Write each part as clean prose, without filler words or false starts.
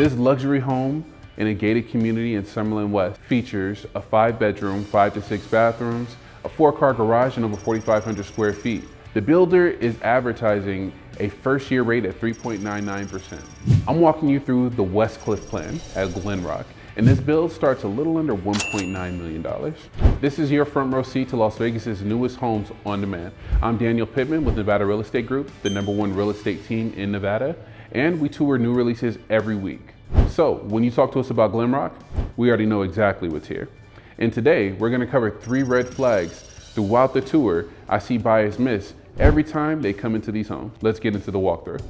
This luxury home in a gated community in Summerlin West features a 5-bedroom, 5 to 6 bathrooms, a 4-car garage, and over 4,500 square feet. The builder is advertising a first-year rate at 3.99%. I'm walking you through the Westcliff plan at Glenrock, and this build starts a little under $1.9 million. This is your front row seat to Las Vegas's newest homes on demand. I'm Daniel Pittman with Nevada Real Estate Group, the #1 real estate team in Nevada, and we tour new releases every week. So when you talk to us about Glenrock, we already know exactly what's here. And today, we're gonna cover 3 red flags throughout the tour I see buyers miss every time they come into these homes. Let's get into the walkthrough.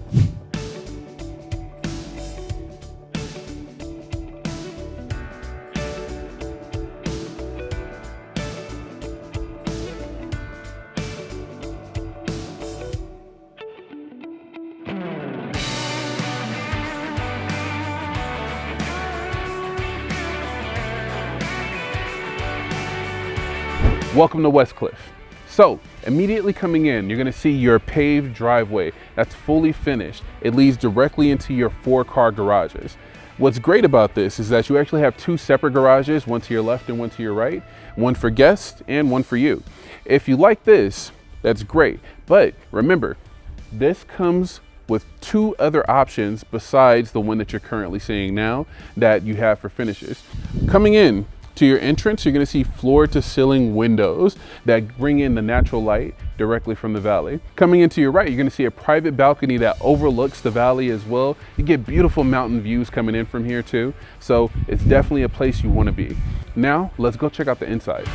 Welcome to Westcliff. So immediately coming in, you're gonna see your paved driveway that's fully finished. It leads directly into your 4-car garages. What's great about this is that you actually have 2 separate garages, one to your left and one to your right, one for guests and one for you. If you like this, that's great. But remember, this comes with 2 other options besides the one that you're currently seeing now that you have for finishes. Coming in to your entrance, you're gonna see floor to ceiling windows that bring in the natural light directly from the valley. Coming into your right, you're gonna see a private balcony that overlooks the valley as well. You get beautiful mountain views coming in from here too. So it's definitely a place you wanna be. Now, let's go check out the inside.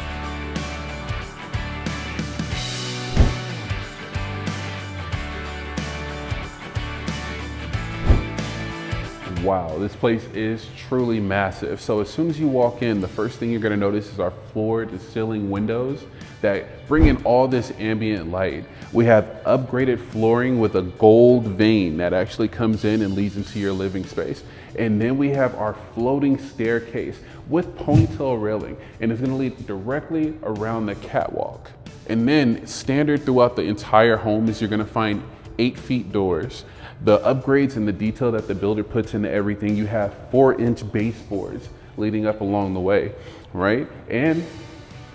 Wow, this place is truly massive. So as soon as you walk in, the first thing you're gonna notice is our floor to ceiling windows that bring in all this ambient light. We have upgraded flooring with a gold vein that actually comes in and leads into your living space. And then we have our floating staircase with ponytail railing, and it's gonna lead directly around the catwalk. And then standard throughout the entire home is you're gonna find 8-feet doors. The upgrades and the detail that the builder puts into everything, you have 4-inch baseboards leading up along the way, right? And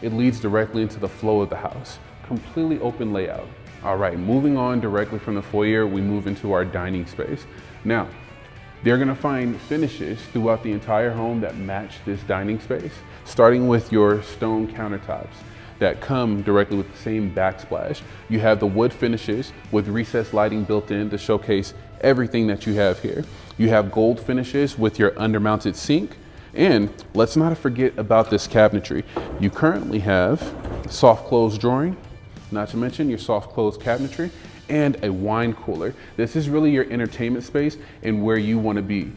it leads directly into the flow of the house. Completely open layout. All right, moving on directly from the foyer, we move into our dining space. Now, they're gonna find finishes throughout the entire home that match this dining space, starting with your stone countertops that come directly with the same backsplash. You have the wood finishes with recessed lighting built in to showcase everything that you have here. You have gold finishes with your undermounted sink. And let's not forget about this cabinetry. You currently have soft close drawing, not to mention your soft close cabinetry, and a wine cooler. This is really your entertainment space and where you want to be.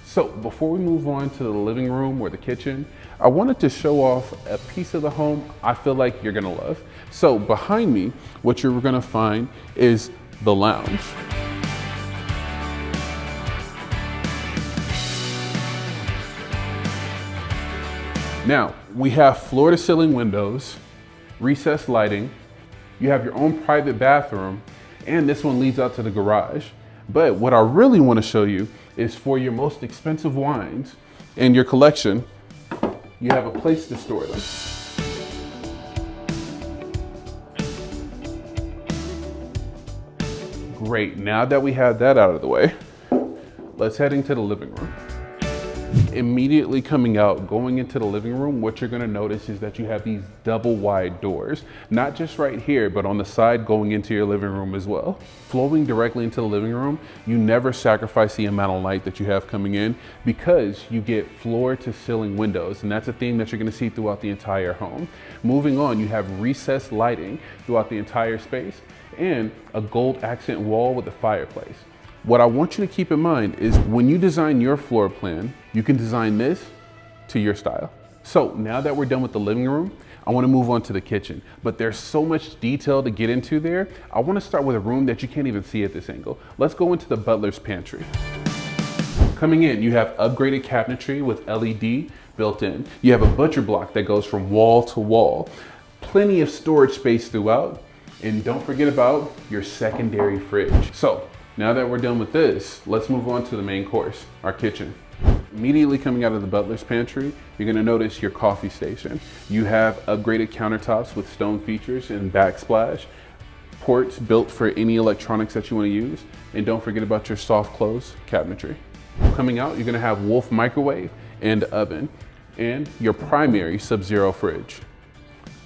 So before we move on to the living room or the kitchen, I wanted to show off a piece of the home I feel like you're gonna love. So behind me, what you're gonna find is the lounge. Now, we have floor to ceiling windows, recessed lighting, you have your own private bathroom, and this one leads out to the garage. But what I really wanna show you is for your most expensive wines in your collection, you have a place to store them. Great, now that we have that out of the way, let's head into the living room. Immediately coming out, going into the living room, what you're gonna notice is that you have these double wide doors, not just right here, but on the side going into your living room as well. Flowing directly into the living room, you never sacrifice the amount of light that you have coming in because you get floor to ceiling windows, and that's a theme that you're gonna see throughout the entire home. Moving on, you have recessed lighting throughout the entire space and a gold accent wall with a fireplace. What I want you to keep in mind is when you design your floor plan, you can design this to your style. So now that we're done with the living room, I want to move on to the kitchen, but there's so much detail to get into there. I want to start with a room that you can't even see at this angle. Let's go into the butler's pantry. Coming in, you have upgraded cabinetry with LED built in. You have a butcher block that goes from wall to wall. Plenty of storage space throughout. And don't forget about your secondary fridge. So Now that we're done with this, let's move on to the main course, our kitchen. Immediately coming out of the Butler's pantry, you're gonna notice your coffee station. You have upgraded countertops with stone features and backsplash, ports built for any electronics that you wanna use, and don't forget about your soft close cabinetry. Coming out, you're gonna have Wolf microwave and oven, and your primary Sub-Zero fridge.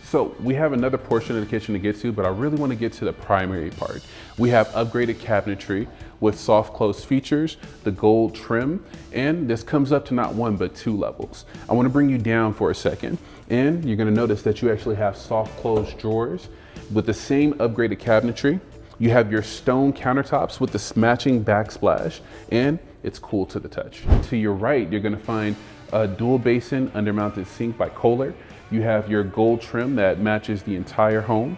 So we have another portion of the kitchen to get to, but I really want to get to the primary part. We have upgraded cabinetry with soft close features, the gold trim, and this comes up to not one, but 2 levels. I want to bring you down for a second, and you're going to notice that you actually have soft close drawers with the same upgraded cabinetry. You have your stone countertops with the matching backsplash, and it's cool to the touch. To your right, you're going to find a dual basin undermounted sink by Kohler. You have your gold trim that matches the entire home.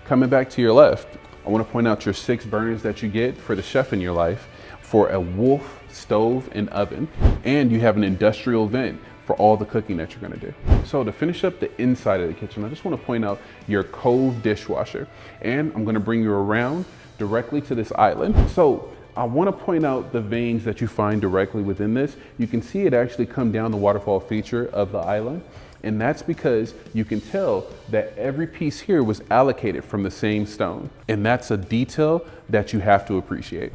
Coming back to your left, I want to point out your 6 burners that you get for the chef in your life for a Wolf stove and oven. And you have an industrial vent for all the cooking that you're going to do. So to finish up the inside of the kitchen, I just want to point out your Cove dishwasher. And I'm going to bring you around directly to this island. So I want to point out the veins that you find directly within this. You can see it actually come down the waterfall feature of the island. And that's because you can tell that every piece here was allocated from the same stone. And that's a detail that you have to appreciate.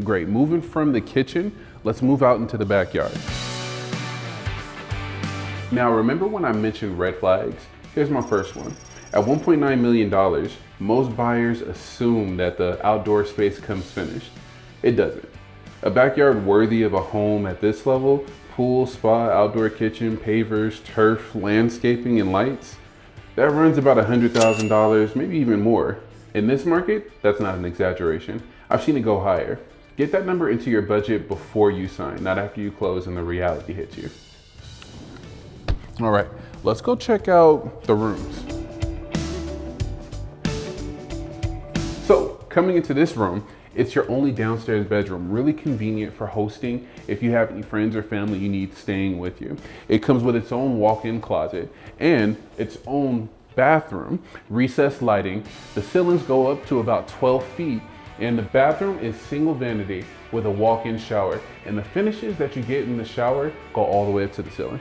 Great, moving from the kitchen, let's move out into the backyard. Now, remember when I mentioned red flags? Here's my first one. At $1.9 million, most buyers assume that the outdoor space comes finished. It doesn't. A backyard worthy of a home at this level, pool, spa, outdoor kitchen, pavers, turf, landscaping, and lights, that runs about $100,000, maybe even more. In this market, that's not an exaggeration. I've seen it go higher. Get that number into your budget before you sign, not after you close and the reality hits you. All right, let's go check out the rooms. So coming into this room, it's your only downstairs bedroom, really convenient for hosting if you have any friends or family you need staying with you. It comes with its own walk-in closet and its own bathroom, recessed lighting. The ceilings go up to about 12 feet and the bathroom is single vanity with a walk-in shower. And the finishes that you get in the shower go all the way up to the ceiling.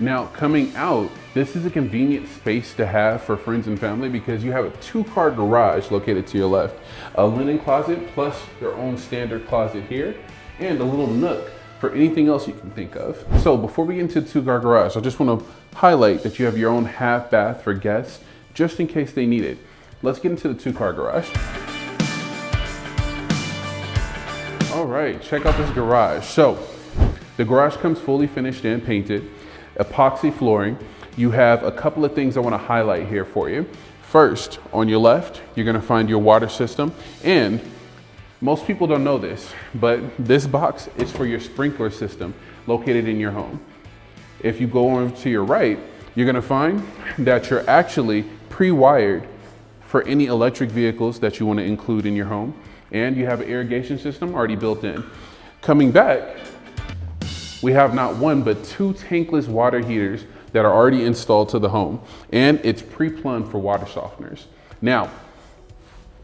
Now, coming out, this is a convenient space to have for friends and family because you have a 2-car garage located to your left, a linen closet plus your own standard closet here, and a little nook for anything else you can think of. So before we get into the 2-car garage, I just want to highlight that you have your own half bath for guests, just in case they need it. Let's get into the 2-car garage. All right, check out this garage. So the garage comes fully finished and painted. Epoxy flooring. You have a couple of things I want to highlight here for you. First, on your left, you're going to find your water system, and most people don't know this, but this box is for your sprinkler system located in your home. If you go on to your right, you're going to find that you're actually pre-wired for any electric vehicles that you want to include in your home, and you have an irrigation system already built in. Coming back, we have not 1, but 2 tankless water heaters that are already installed to the home, and it's pre-plumbed for water softeners. Now,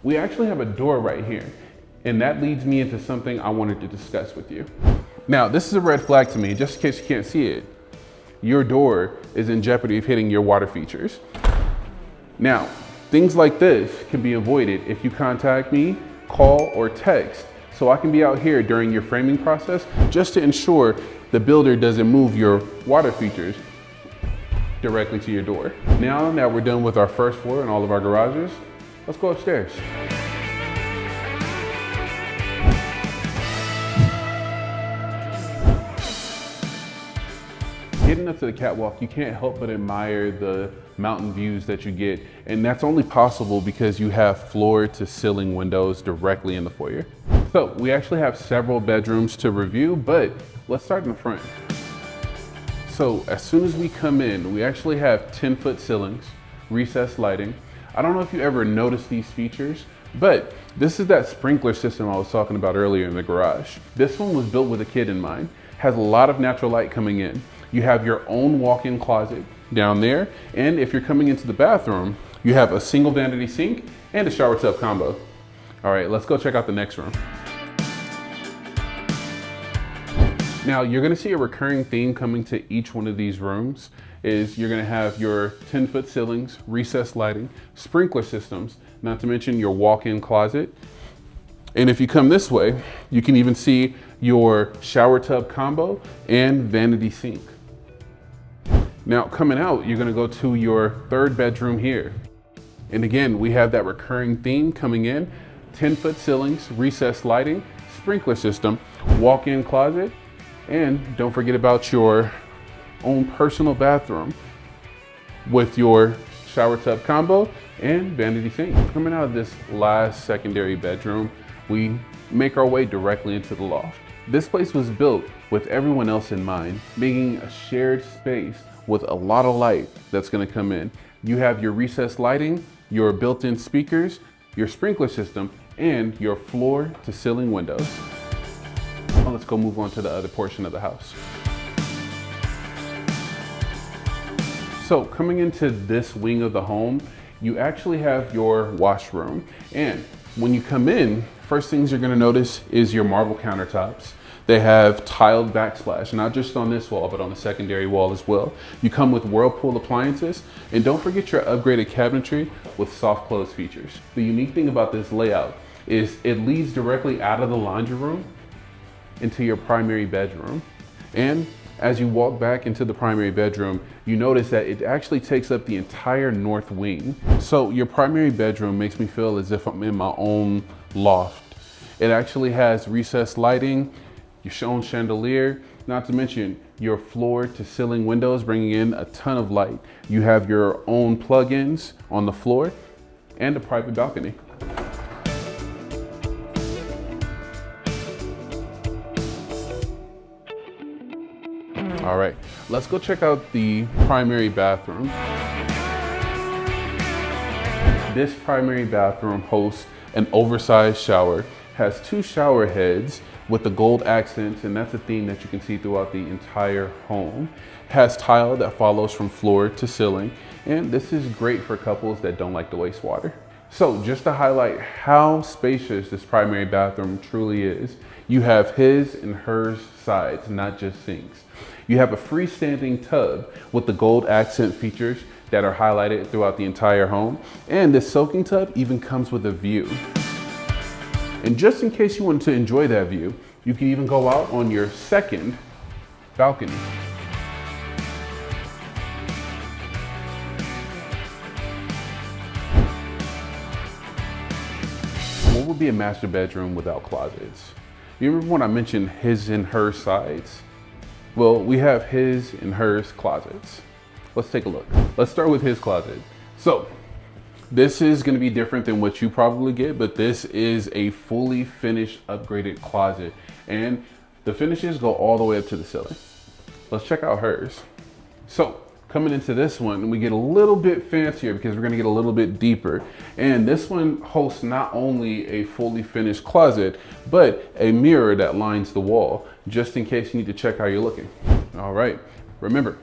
we actually have a door right here, and that leads me into something I wanted to discuss with you. Now, this is a red flag to me, just in case you can't see it. Your door is in jeopardy of hitting your water features. Now, things like this can be avoided if you contact me, call, or text, so I can be out here during your framing process just to ensure the builder doesn't move your water features directly to your door. Now that we're done with our first floor and all of our garages, let's go upstairs. Getting up to the catwalk, you can't help but admire the mountain views that you get, and that's only possible because you have floor to ceiling windows directly in the foyer. So we actually have several bedrooms to review, but let's start in the front. So as soon as we come in, we actually have 10-foot ceilings, recessed lighting. I don't know if you ever noticed these features, but this is that sprinkler system I was talking about earlier in the garage. This one was built with a kid in mind, has a lot of natural light coming in. You have your own walk-in closet down there, and if you're coming into the bathroom, you have a single vanity sink and a shower tub combo. All right, let's go check out the next room. Now you're gonna see a recurring theme coming to each one of these rooms is you're gonna have your 10-foot ceilings, recessed lighting, sprinkler systems, not to mention your walk-in closet. And if you come this way, you can even see your shower tub combo and vanity sink. Now coming out, you're gonna go to your third bedroom here. And again, we have that recurring theme coming in, 10-foot ceilings, recessed lighting, sprinkler system, walk-in closet, and don't forget about your own personal bathroom with your shower tub combo and vanity sink. Coming out of this last secondary bedroom, we make our way directly into the loft. This place was built with everyone else in mind, making a shared space with a lot of light that's gonna come in. You have your recessed lighting, your built-in speakers, your sprinkler system, and your floor to ceiling windows. Well, let's go move on to the other portion of the house. So coming into this wing of the home, you actually have your washroom. And when you come in, first things you're gonna notice is your marble countertops. They have tiled backsplash, not just on this wall, but on the secondary wall as well. You come with Whirlpool appliances, and don't forget your upgraded cabinetry with soft close features. The unique thing about this layout is it leads directly out of the laundry room into your primary bedroom. And as you walk back into the primary bedroom, you notice that it actually takes up the entire north wing. So your primary bedroom makes me feel as if I'm in my own loft. It actually has recessed lighting, your own chandelier, not to mention your floor to ceiling windows bringing in a ton of light. You have your own plug-ins on the floor and a private balcony. All right, let's go check out the primary bathroom. This primary bathroom hosts an oversized shower, has 2 shower heads with the gold accents, and that's a theme that you can see throughout the entire home. Has tile that follows from floor to ceiling, and this is great for couples that don't like to waste water. So just to highlight how spacious this primary bathroom truly is, you have his and hers sides, not just sinks. You have a freestanding tub with the gold accent features that are highlighted throughout the entire home. And this soaking tub even comes with a view. And just in case you want to enjoy that view, you can even go out on your second balcony. What would be a master bedroom without closets? You remember when I mentioned his and her sides? Well, we have his and hers closets. Let's take a look. Let's start with his closet. So this is gonna be different than what you probably get, but this is a fully finished, upgraded closet. And the finishes go all the way up to the ceiling. Let's check out hers. So coming into this one, we get a little bit fancier because we're gonna get a little bit deeper. And this one hosts not only a fully finished closet, but a mirror that lines the wall, just in case you need to check how you're looking. All right, remember,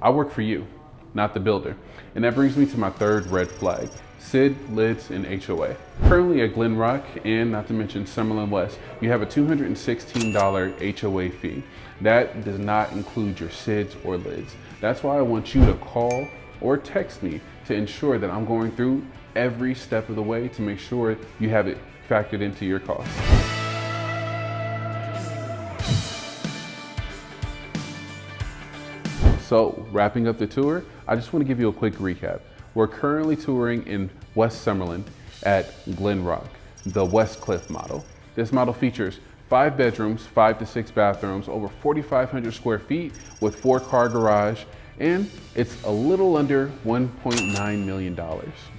I work for you, not the builder. And that brings me to my third red flag, SID, lids, and HOA. Currently at Glenrock, and not to mention Summerlin West, you have a $216 HOA fee. That does not include your SIDs or lids. That's why I want you to call or text me to ensure that I'm going through every step of the way to make sure you have it factored into your cost. So wrapping up the tour, I just want to give you a quick recap. We're currently touring in West Summerlin at Glenrock, the Westcliff model. This model features 5 bedrooms, 5 to 6 bathrooms, over 4,500 square feet with 4-car garage, and it's a little under $1.9 million.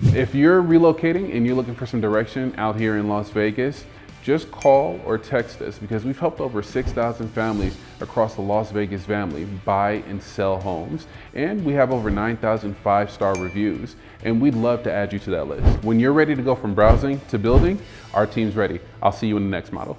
If you're relocating and you're looking for some direction out here in Las Vegas, just call or text us because we've helped over 6,000 families across the Las Vegas Valley buy and sell homes. And we have over 9,000 5-star reviews, and we'd love to add you to that list. When you're ready to go from browsing to building, our team's ready. I'll see you in the next model.